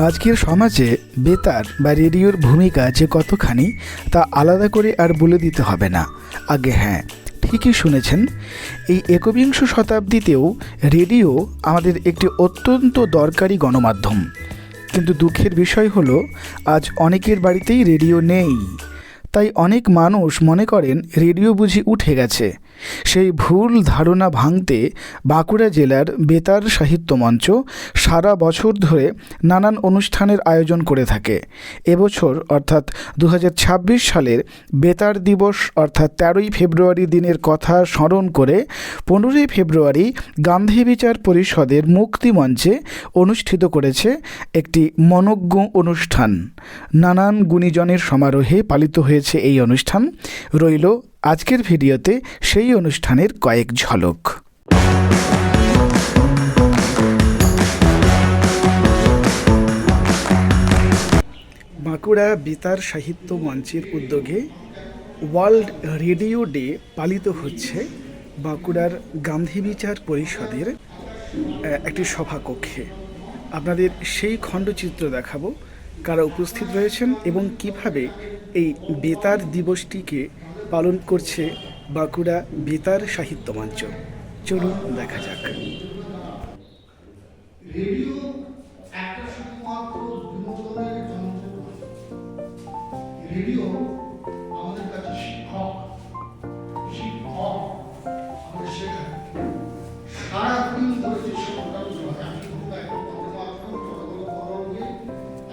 আজকের সমাজে বেতার বা রেডিওর ভূমিকা যে কতখানি তা আলাদা করে আর বলে দিতে হবে না। আগে হ্যাঁ, ঠিকই শুনেছেন, এই একবিংশ শতাব্দীতেও রেডিও আমাদের একটি অত্যন্ত দরকারি গণমাধ্যম। কিন্তু দুঃখের বিষয় হলো আজ অনেকের বাড়িতেই রেডিও নেই। তাই অনেক মানুষ মনে করেন রেডিও বুঝি উঠে গেছে। সেই ভুল ধারণা ভাঙতে বাঁকুড়া জেলার বেতার সাহিত্য মঞ্চ সারা বছর ধরে নানান অনুষ্ঠানের আয়োজন করে থাকে। এবছর অর্থাৎ 2026 সালের বেতার দিবস অর্থাৎ 13ই ফেব্রুয়ারি দিনের কথা স্মরণ করে 15ই ফেব্রুয়ারি গান্ধী বিচার পরিষদের মুক্তি মঞ্চে অনুষ্ঠিত করেছে একটি মনোজ্ঞ অনুষ্ঠান। নানান গুণীজনের সমারোহে পালিত হয়েছে এই অনুষ্ঠান। রইল আজকের ভিডিওতে সেই অনুষ্ঠানের কয়েক ঝলক। বাঁকুড়া বেতার সাহিত্য মঞ্চের উদ্যোগে ওয়ার্ল্ড রেডিও ডে পালিত হচ্ছে বাঁকুড়ার গান্ধী বিচার পরিষদের একটি সভাকক্ষে। আপনাদের সেই খণ্ডচিত্র দেখাবো, কারা উপস্থিত রয়েছেন এবং কিভাবে এই বেতার দিবসটিকে পালন করছে বাঁকুড়া বেতার সাহিত্য মঞ্চ। চলুন দেখা যাক। রেডিও একটা শুধুমাত্র বিনোদনের যন্ত্র নয়। রেডিও আমাদের কাছে শিক্ষক আমাদের শেখায়। সারাদিন ধরে যে সরকার আমি খুব একটা গণমাধ্যম গণরঙ্গে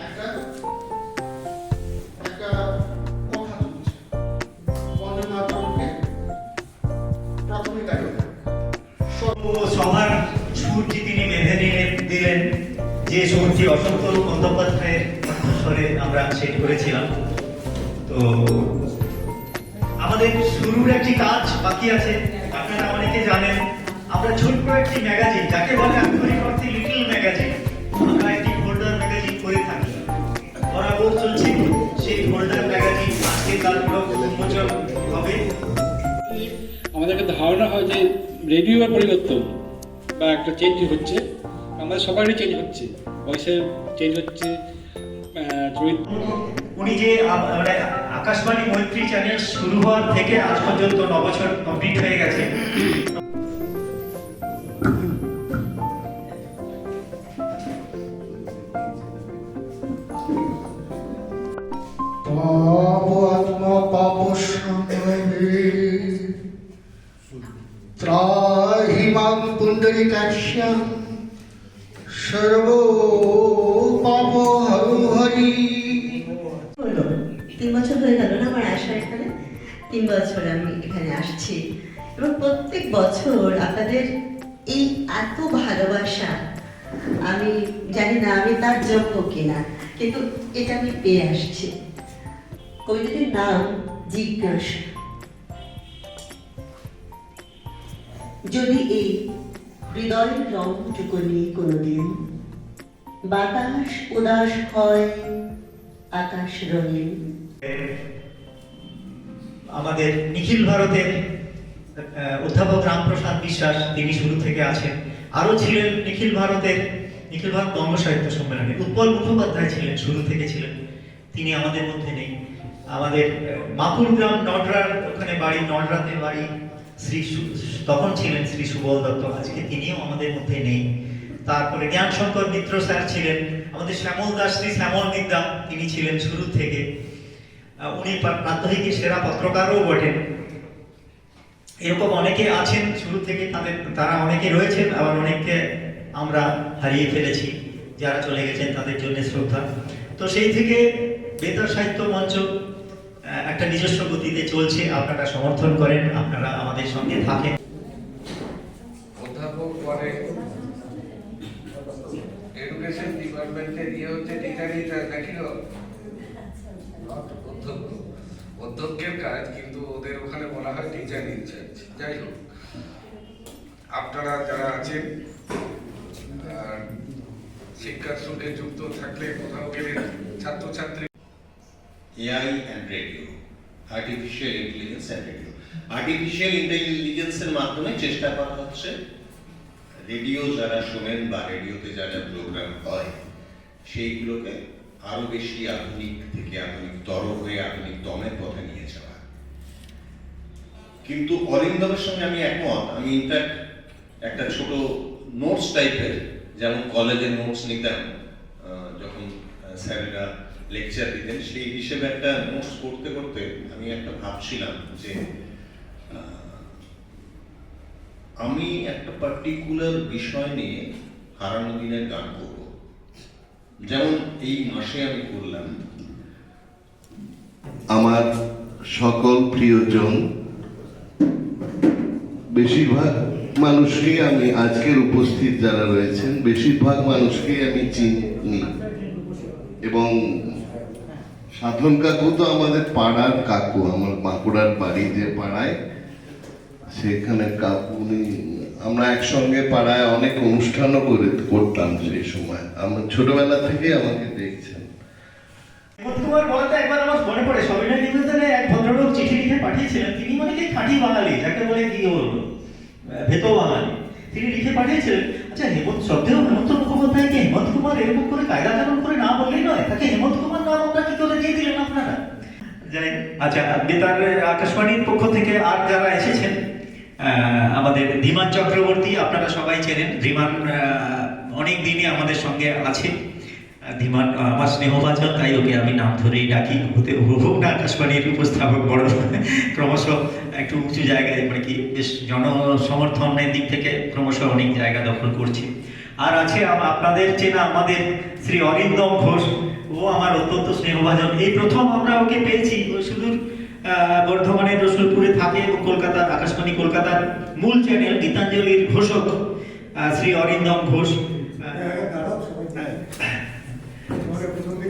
একটা কথা চলছে গণমাধ্যমকে প্রাথমিক সবার সুরটি তিনি বেঁধে দিলেন, যে সুরটি অসংখ্য বন্দ্যোপাধ্যায়ের স্বরে আমরা সেট করেছিলাম। তো আমাদের শুরুর একটি কাজ বাকি আছে। আপনারা অনেকে জানেন আমরা ছোট্ট একটি ম্যাগাজিন, যাকে বলে আক্ষরিক অর্থে লিটল ম্যাগাজিন, আমরা একটি ফোল্ডার ম্যাগাজিন করে থাকি। বরাবর চলছে সেই ফোল্ডার ম্যাগাজিন আজকে তার উন্মোচন হবে। আমাদের একটা ধারণা হয় যে রেডিওর পরিবর্তন বা একটা চেঞ্জ হচ্ছে, আমাদের সবারই চেঞ্জ হচ্ছে, বয়সের চেঞ্জ হচ্ছে। উনি যে আকাশবাণী মৈত্রী চ্যানেল শুরু হওয়ার থেকে আজ পর্যন্ত 9 বছর কমপ্লিট হয়ে গেছে। ত্রাহিমাং পুণ্ডরিকাক্ষ্যং সর্ব পাপ হরু হরি। 3 বছর হয়ে গেল না আমার আসা এখানে। 3 বছর আমি এখানে আসছি এবং প্রত্যেক বছর আপনাদের এই এত ভালোবাসা, আমি জানি না আমি তার যোগ্য কিনা, কিন্তু এটা আমি পেয়ে আসছি। কবিতাটির নাম জিজ্ঞাসা। যদি এই হৃদয়ের রংটুকু নিয়ে কোনোদিন বাতাস উদাস হয় আকাশ রঙিন। আমাদের নিখিল ভারতের অধ্যাপক রামপ্রসাদ বিশ্বাস, তিনি শুরু থেকে আছেন। আরো ছিলেন নিখিল ভারত বঙ্গ সাহিত্য সম্মেলনে উৎপল মুখোপাধ্যায় ছিলেন, শুরু থেকে ছিলেন, তিনি আমাদের মধ্যে নেই। আমাদের মাপুর গ্রাম নডরার ওখানে বাড়ি, নডরাতে বাড়ি, তখন ছিলেন শ্রী সুবল দত্ত, আজকে তিনিও আমাদের মধ্যে নেই। তারপরে জ্ঞানশঙ্কর মিত্র স্যার ছিলেন, আমাদের শ্যামল দাস, শ্রী শ্যামল মিদ্যা, তিনি ছিলেন শুরু থেকে। উনি প্রাত্যহিকের সেরা পত্রকারও বটেন। এরকম অনেকে আছেন শুরু থেকে, তারা অনেকে রয়েছেন, আবার অনেককে আমরা হারিয়ে ফেলেছি। যারা চলে গেছেন তাদের জন্য শ্রদ্ধা। তো সেই থেকে বেতার সাহিত্য মঞ্চ একটা নিজস্ব গতিতে চলছে। আপনারা সমর্থন করেন, আপনারা আমাদের সঙ্গে থাকেন। অধ্যাপক পরে এডুকেশন ডিপার্টমেন্টে দিয়ে হচ্ছে টিচারিটা দেখিল অধ্যক্ষের কাজ, কিন্তু ওদের ওখানে বলা হয় টিচার ইনচার্জ। যাই হোক, আপনারা যারা আছেন শিক্ষার সঙ্গে যুক্ত থাকলে কোথাও গেলে ছাত্রছাত্রী AI and radio, artificial intelligence and radio. Artificial ইন্টেলিজেন্সের মাধ্যমে চেষ্টা করা হচ্ছে রেডিও যারা শোনেন বা রেডিওতে যা যা প্রোগ্রাম হয় সেইগুলোকে আরো বেশি আধুনিক থেকে আধুনিকতর হয়ে আধুনিক দমের পথে নিয়ে যাওয়া। কিন্তু অরিন্দমের সঙ্গে আমি একমত। আমি ইনফ্যাক্ট একটা ছোট নোটস টাইপের, যেমন কলেজে নোটস নিতাম যখন স্যারেরা লেকচার দিতেন, সেই হিসেবে একটা নোটস করতে করতে আমি একটা ভাবছিলাম যে আমি একটা পার্টিকুলার বিষয় নিয়ে হারানো দিনের গান করব। যেমন এই মাসে আমি করলাম আমার সকল প্রিয়জন, বেশিরভাগ মানুষকেই আমি আজকের উপস্থিত যারা রয়েছেন বেশিরভাগ মানুষকেই আমি চিনি, এবং সাধন কাকু তো আমাদের পাড়ার কাকু, আমার বাঁকুড়ার বাড়ি যে পাড়ায়, সেখানে কাকু উনি, আমরা একসঙ্গে পাড়ায় অনেক অনুষ্ঠানও করতাম সেই সময়। আমরা ছোটবেলা থেকে আমাকে দেখছেন। হেমন্ত কুমার বলাতে একবার আমার মনে পড়ে, সবিনয় নিবেদনে এক ভদ্রলোক চিঠি লিখে পাঠিয়েছিলেন। তিনি মানে কি খাঁটি বাঙালি, যাকে বলে কি বলবো ভেতো বাঙালি, তিনি লিখে পাঠিয়েছিলেন, আচ্ছা হেমন্ত সত্ত্বেও হেমন্ত মুখোপাধ্যায়কে হেমন্ত কুমার এরকম করে কায়দা কানুন করে না বললেই নয়, তাকে হেমন্ত কুমার নাম আমরা কি করে দিয়ে দিলেন আপনারা। যাই, আচ্ছা বেতার আকাশবাণীর পক্ষ থেকে আর যারা এসেছেন, আমাদের ধীমান চক্রবর্তী, আপনারা সবাই চেনেন। ধীমান অনেক দিনই আমাদের সঙ্গে আছে। ধীমান আমার স্নেহভাজন, তাই ওকে আমি নাম ধরেই ডাকি। হুবহু না আকাশবাণীর উপস্থাপক, বড় ক্রমশ একটু উঁচু জায়গায়, মানে কি বেশ জনসমর্থনের দিক থেকে ক্রমশ অনেক জায়গা দখল করছে। আর আছে আপনাদের চেনা আমাদের শ্রী অরিন্দম ঘোষ, ও আমার অত্যন্ত স্নেহভাজন। এই প্রথম আমরা ওকে পেয়েছি, ও সুদূর বর্ধমানের রসুলপুরে থাকে এবং কলকাতার আকাশবাণী কলকাতার মূল চ্যানেল গীতাঞ্জলির ঘোষক শ্রী অরিন্দম ঘোষ।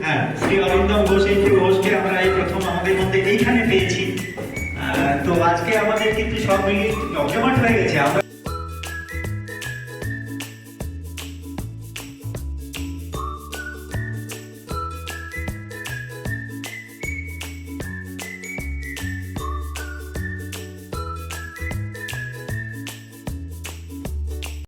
হ্যাঁ, শ্রী অরিন্দম ঘোষ, এই ঘোষকে আমরা এই প্রথম আমাদের মধ্যে এইখানে পেয়েছি। তো আজকে আমাদের কিন্তু সব মিলিয়ে জমজমাট হয়ে গেছে। আমরা